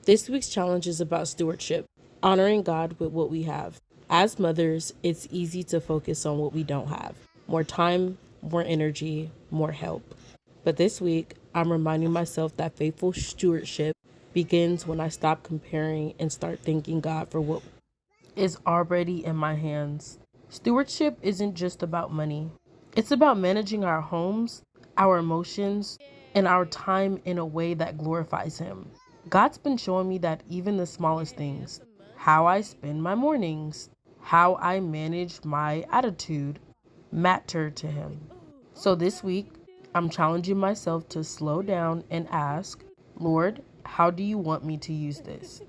This week's challenge is about stewardship, honoring God with what we have. As mothers, it's easy to focus on what we don't have: more time, more energy, more help. But this week, I'm reminding myself that faithful stewardship begins when I stop comparing and start thanking God for what is already in my hands. Stewardship isn't just about money, it's about managing our homes, our emotions, and our time in a way that glorifies Him. God's been showing me that even the smallest things, how I spend my mornings, how I manage my attitude, matter to Him. So this week, I'm challenging myself to slow down and ask, Lord, how do you want me to use this?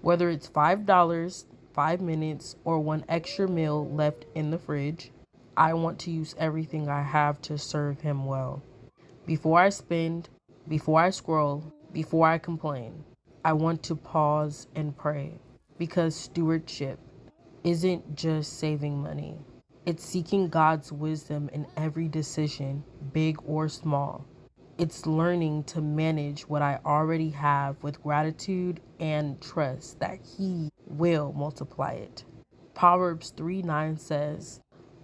Whether it's $5, 5 minutes, or one extra meal left in the fridge, I want to use everything I have to serve Him well. Before I spend, before I scroll, before I complain, I want to pause and pray, because stewardship isn't just saving money. It's seeking God's wisdom in every decision, big or small. It's learning to manage what I already have with gratitude and trust that He will multiply it. Proverbs 3:9 says,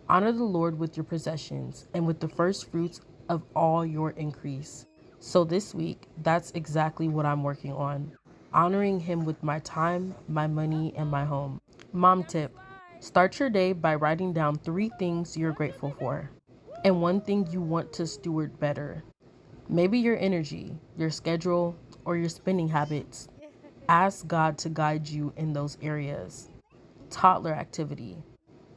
"Honor the Lord with your possessions and with the first fruits of all your increase." So this week, that's exactly what I'm working on. Honoring Him with my time, my money, and my home. Mom tip: start your day by writing down 3 things you're grateful for and 1 thing you want to steward better. Maybe your energy, your schedule, or your spending habits. Ask God to guide you in those areas. Toddler Activity: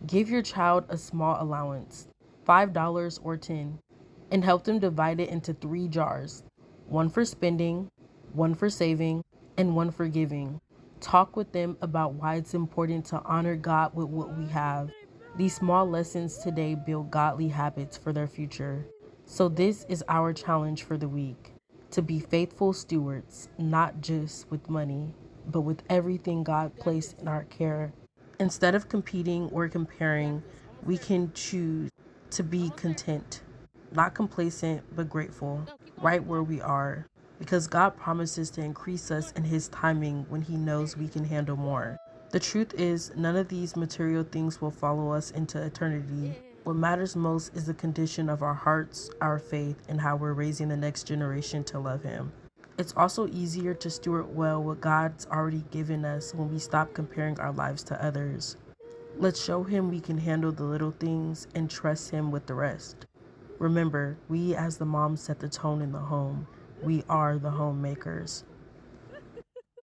give your child a small allowance, $5 or 10, and help them divide it into 3 jars: one for spending, one for saving, and one for giving. Talk with them about why it's important to honor God with what we have. These small lessons today build godly habits for their future. So this is our challenge for the week: to be faithful stewards, not just with money, but with everything God placed in our care. Instead of competing or comparing, we can choose to be content, not complacent, but grateful, right where we are, because God promises to increase us in His timing when He knows we can handle more. The truth is, none of these material things will follow us into eternity. What matters most is the condition of our hearts, our faith, and how we're raising the next generation to love Him. It's also easier to steward well what God's already given us when we stop comparing our lives to others. Let's show Him we can handle the little things and trust Him with the rest. Remember, we as the moms set the tone in the home. We are the homemakers.